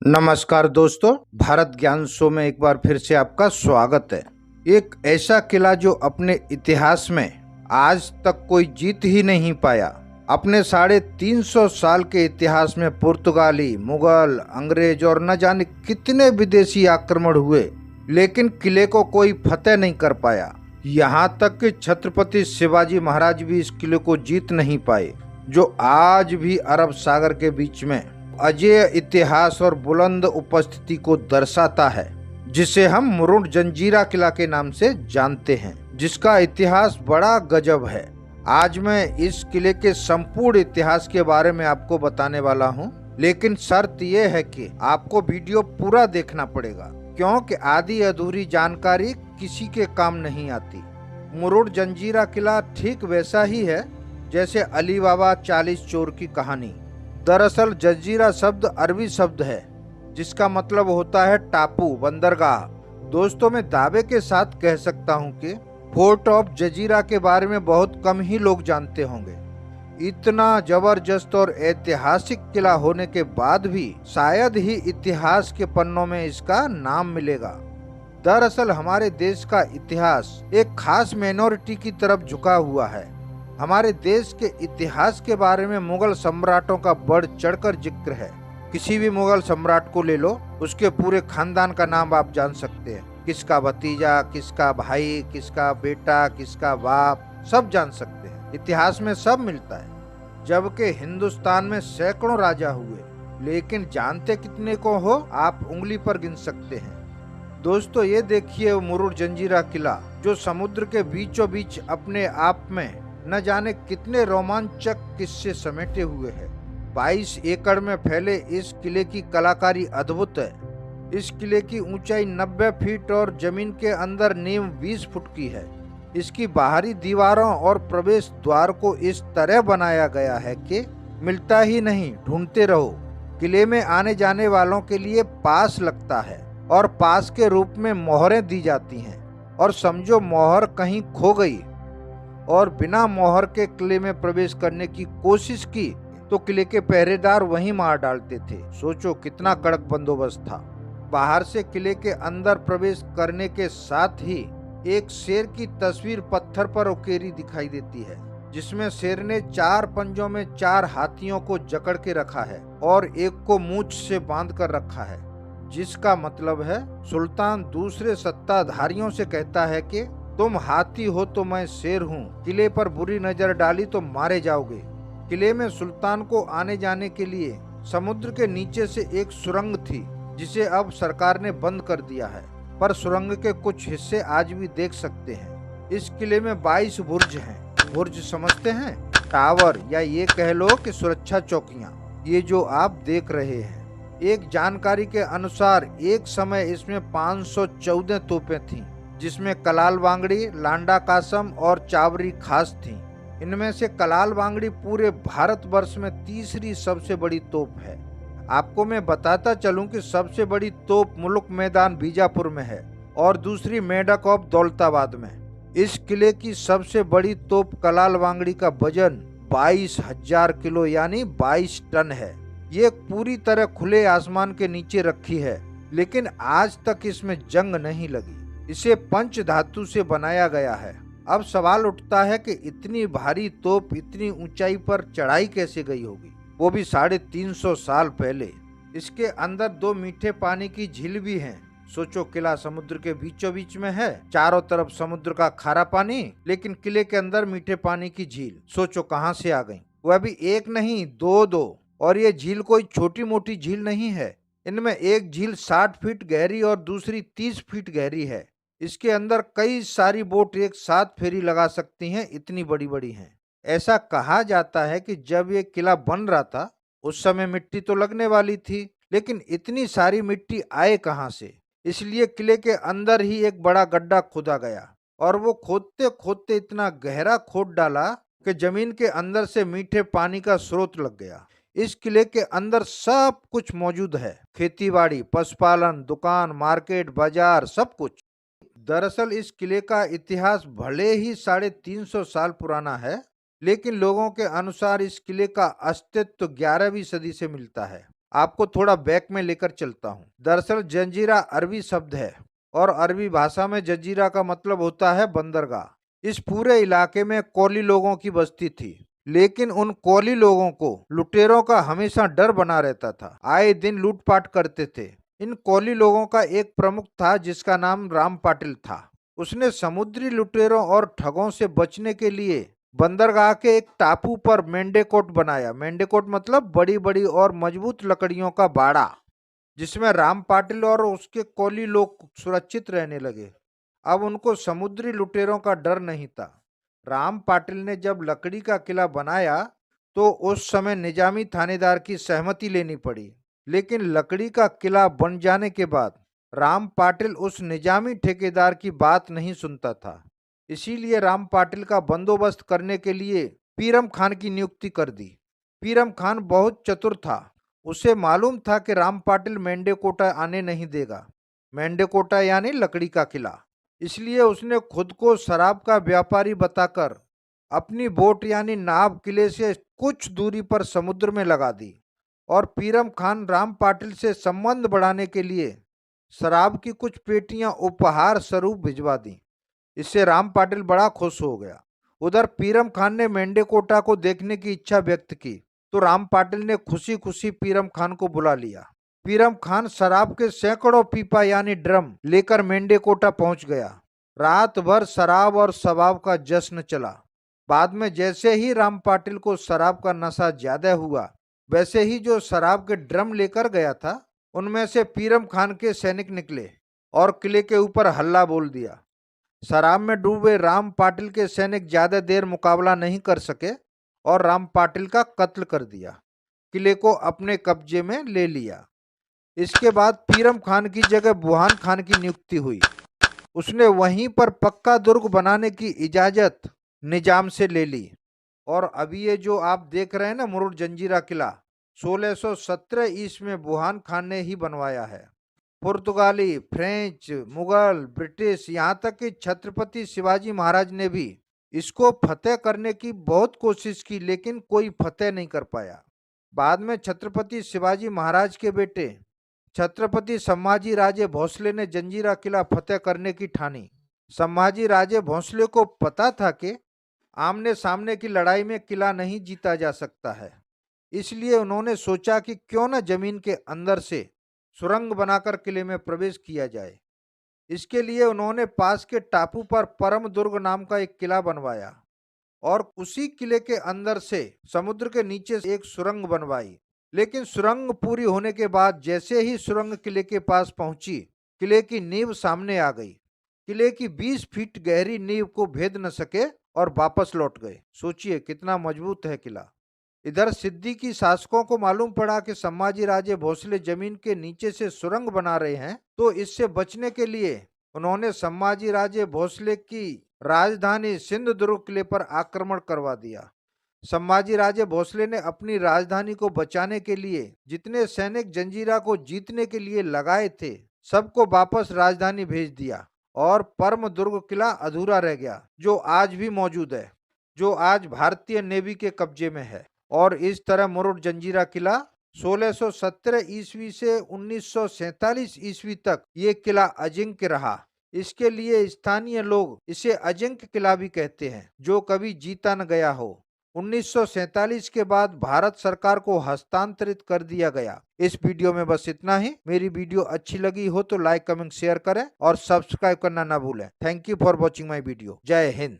नमस्कार दोस्तों, भारत ज्ञान शो में एक बार फिर से आपका स्वागत है। एक ऐसा किला जो अपने इतिहास में आज तक कोई जीत ही नहीं पाया। अपने 350 साल के इतिहास में पुर्तगाली, मुगल, अंग्रेज और न जाने कितने विदेशी आक्रमण हुए, लेकिन किले को कोई फतेह नहीं कर पाया। यहाँ तक कि छत्रपति शिवाजी महाराज भी इस किले को जीत नहीं पाए, जो आज भी अरब सागर के बीच में अजेय इतिहास और बुलंद उपस्थिति को दर्शाता है, जिसे हम मुरुड जंजीरा किला के नाम से जानते हैं, जिसका इतिहास बड़ा गजब है। आज मैं इस किले के संपूर्ण इतिहास के बारे में आपको बताने वाला हूं, लेकिन शर्त यह है कि आपको वीडियो पूरा देखना पड़ेगा, क्योंकि आधी अधूरी जानकारी किसी के काम नहीं आती। मुरुड जंजीरा किला ठीक वैसा ही है जैसे अली बाबा 40 चोर की कहानी। दरअसल जजीरा शब्द अरबी शब्द है, जिसका मतलब होता है टापू, बंदरगाह। दोस्तों, मैं दावे के साथ कह सकता हूं कि फोर्ट ऑफ जजीरा के बारे में बहुत कम ही लोग जानते होंगे। इतना जबरदस्त और ऐतिहासिक किला होने के बाद भी शायद ही इतिहास के पन्नों में इसका नाम मिलेगा। दरअसल हमारे देश का इतिहास एक खास माइनॉरिटी की तरफ झुका हुआ है। हमारे देश के इतिहास के बारे में मुगल सम्राटों का बढ़ चढ़कर जिक्र है। किसी भी मुगल सम्राट को ले लो, उसके पूरे खानदान का नाम आप जान सकते हैं। किसका भतीजा, किसका भाई, किसका बेटा, किसका बाप, सब जान सकते हैं। इतिहास में सब मिलता है। जबकि हिंदुस्तान में सैकड़ों राजा हुए, लेकिन जानते कितने को हो आप उंगली पर गिन सकते हैं। दोस्तों, ये देखिए मुरुड जंजीरा किला, जो समुद्र के बीचों बीच अपने आप में न जाने कितने रोमांचक किस्से समेटे हुए हैं। 22 एकड़ में फैले इस किले की कलाकारी अद्भुत है। इस किले की ऊंचाई 90 फीट और जमीन के अंदर नींव 20 फुट की है। इसकी बाहरी दीवारों और प्रवेश द्वार को इस तरह बनाया गया है कि मिलता ही नहीं, ढूंढते रहो। किले में आने जाने वालों के लिए पास लगता है और पास के रूप में मोहरें दी जाती हैं। और समझो मोहर कहीं खो गई और बिना मोहर के किले में प्रवेश करने की कोशिश की तो किले के पहरेदार वहीं मार डालते थे। सोचो कितना कड़क बंदोबस्त था। बाहर से किले के अंदर प्रवेश करने के साथ ही एक शेर की तस्वीर पत्थर पर उकेरी दिखाई देती है, जिसमें शेर ने 4 पंजों में 4 हाथियों को जकड़ के रखा है और एक को मूंछ से बांध कर रखा है, जिसका मतलब है सुल्तान दूसरे सत्ताधारियों से कहता है कि तुम हाथी हो तो मैं शेर हूँ, किले पर बुरी नजर डाली तो मारे जाओगे। किले में सुल्तान को आने जाने के लिए समुद्र के नीचे से एक सुरंग थी, जिसे अब सरकार ने बंद कर दिया है, पर सुरंग के कुछ हिस्से आज भी देख सकते हैं। इस किले में 22 बुर्ज हैं। बुर्ज समझते हैं? टावर, या ये कह लो कि सुरक्षा चौकियां। ये जो आप देख रहे हैं, एक जानकारी के अनुसार एक समय इसमें 514 तोपें थीं, जिसमें कलाल बांगड़ी, लांडा कासम और चावरी खास थी। इनमें से कलाल बांगड़ी पूरे भारतवर्ष में तीसरी सबसे बड़ी तोप है। आपको मैं बताता चलूं कि सबसे बड़ी तोप मुल्क मैदान बीजापुर में है और दूसरी मेढक ऑफ दौलताबाद में। इस किले की सबसे बड़ी तोप कलाल बांगड़ी का वजन 22,000 किलो यानी 22 टन है। ये पूरी तरह खुले आसमान के नीचे रखी है, लेकिन आज तक इसमें जंग नहीं लगी। इसे पंच धातु से बनाया गया है। अब सवाल उठता है कि इतनी भारी तोप इतनी ऊंचाई पर चढ़ाई कैसे गई होगी, वो भी 350 साल पहले। इसके अंदर 2 मीठे पानी की झील भी हैं। सोचो, किला समुद्र के बीचों बीच में है, चारों तरफ समुद्र का खारा पानी, लेकिन किले के अंदर मीठे पानी की झील। सोचो कहां से आ गई। वह भी एक नहीं, दो। और ये झील कोई छोटी मोटी झील नहीं है। इनमें एक झील 60 फीट गहरी और दूसरी 30 फीट गहरी है। इसके अंदर कई सारी बोट एक साथ फेरी लगा सकती हैं, इतनी बड़ी बड़ी हैं। ऐसा कहा जाता है कि जब ये किला बन रहा था, उस समय मिट्टी तो लगने वाली थी, लेकिन इतनी सारी मिट्टी आए कहां से। इसलिए किले के अंदर ही एक बड़ा गड्ढा खोदा गया और वो खोदते खोदते इतना गहरा खोद डाला कि जमीन के अंदर से मीठे पानी का स्रोत लग गया। इस किले के अंदर सब कुछ मौजूद है, खेती बाड़ी, पशुपालन, दुकान, मार्केट, बाजार, सब कुछ। दरअसल इस किले का इतिहास भले ही 350 साल पुराना है, लेकिन लोगों के अनुसार इस किले का अस्तित्व 11वीं सदी से मिलता है। आपको थोड़ा बैक में लेकर चलता हूँ। दरअसल जंजीरा अरबी शब्द है और अरबी भाषा में जंजीरा का मतलब होता है बंदरगाह। इस पूरे इलाके में कोली लोगों की बस्ती थी, लेकिन उन कोली लोगों को लुटेरों का हमेशा डर बना रहता था। आए दिन लूटपाट करते थे। इन कोली लोगों का एक प्रमुख था जिसका नाम राम पाटिल था। उसने समुद्री लुटेरों और ठगों से बचने के लिए बंदरगाह के एक टापू पर मेंढेकोट बनाया। मेंढेकोट मतलब बड़ी बड़ी और मजबूत लकड़ियों का बाड़ा, जिसमें राम पाटिल और उसके कोली लोग सुरक्षित रहने लगे। अब उनको समुद्री लुटेरों का डर नहीं था। राम पाटिल ने जब लकड़ी का किला बनाया तो उस समय निजामी थानेदार की सहमति लेनी पड़ी, लेकिन लकड़ी का किला बन जाने के बाद राम पाटिल उस निजामी ठेकेदार की बात नहीं सुनता था। इसीलिए राम पाटिल का बंदोबस्त करने के लिए पीरम खान की नियुक्ति कर दी। पीरम खान बहुत चतुर था। उसे मालूम था कि राम पाटिल मेंढेकोटा आने नहीं देगा। मेंढेकोटा यानी लकड़ी का किला। इसलिए उसने खुद को शराब का व्यापारी बताकर अपनी बोट यानी नाव किले से कुछ दूरी पर समुद्र में लगा दी और पीरम खान राम पाटिल से संबंध बढ़ाने के लिए शराब की कुछ पेटियां उपहार स्वरूप भिजवा दी। इससे राम पाटिल बड़ा खुश हो गया। उधर पीरम खान ने मेंढेकोटा को देखने की इच्छा व्यक्त की तो राम पाटिल ने खुशी खुशी पीरम खान को बुला लिया। पीरम खान शराब के सैकड़ों पीपा यानी ड्रम लेकर मेंढेकोटा पहुंच गया। रात भर शराब और शबाब का जश्न चला। बाद में जैसे ही राम पाटिल को शराब का नशा ज्यादा हुआ, वैसे ही जो शराब के ड्रम लेकर गया था उनमें से पीरम खान के सैनिक निकले और किले के ऊपर हल्ला बोल दिया। शराब में डूबे राम पाटिल के सैनिक ज्यादा देर मुकाबला नहीं कर सके और राम पाटिल का कत्ल कर दिया। किले को अपने कब्जे में ले लिया। इसके बाद पीरम खान की जगह बुहान खान की नियुक्ति हुई। उसने वहीं पर पक्का दुर्ग बनाने की इजाजत निजाम से ले ली। और अभी ये जो आप देख रहे हैं ना मुरुड जंजीरा किला, 1617 ईस्वी में बुहान खान ने ही बनवाया है। पुर्तगाली, फ्रेंच, मुगल, ब्रिटिश, यहाँ तक कि छत्रपति शिवाजी महाराज ने भी इसको फतेह करने की बहुत कोशिश की, लेकिन कोई फतेह नहीं कर पाया। बाद में छत्रपति शिवाजी महाराज के बेटे छत्रपति संभाजी राजे भोसले ने जंजीरा किला फतेह करने की ठानी। संभाजी राजे भोसले को पता था कि आमने सामने की लड़ाई में किला नहीं जीता जा सकता है। इसलिए उन्होंने सोचा कि क्यों न जमीन के अंदर से सुरंग बनाकर किले में प्रवेश किया जाए। इसके लिए उन्होंने पास के टापू पर परम दुर्ग नाम का एक किला बनवाया और उसी किले के अंदर से समुद्र के नीचे एक सुरंग बनवाई। लेकिन सुरंग पूरी होने के बाद जैसे ही सुरंग किले के पास पहुंची, किले की नींव सामने आ गई। किले की 20 फीट गहरी नींव को भेद न सके और वापस लौट गए। सोचिए कितना मजबूत है किला। इधर सिद्दीकी शासकों को मालूम पड़ा कि संभाजी राजे भोसले जमीन के नीचे से सुरंग बना रहे हैं, तो इससे बचने के लिए उन्होंने संभाजी राजे भोसले की राजधानी सिंधुदुर्ग किले पर आक्रमण करवा दिया। संभाजी राजे भोसले ने अपनी राजधानी को बचाने के लिए जितने सैनिक जंजीरा को जीतने के लिए लगाए थे, सबको वापस राजधानी भेज दिया और परम दुर्ग किला अधूरा रह गया, जो आज भी मौजूद है, जो आज भारतीय नेवी के कब्जे में है। और इस तरह मुरुड जंजीरा किला 1617 ईस्वी से 1947 ईस्वी तक ये किला अजिंक्य रहा। इसके लिए स्थानीय लोग इसे अजिंक्य किला भी कहते हैं, जो कभी जीता न गया हो। 1947 के बाद भारत सरकार को हस्तांतरित कर दिया गया। इस वीडियो में बस इतना ही। मेरी वीडियो अच्छी लगी हो तो लाइक, कमेंट, शेयर करें और सब्सक्राइब करना ना भूलें। Thank you for watching my video. जय हिंद।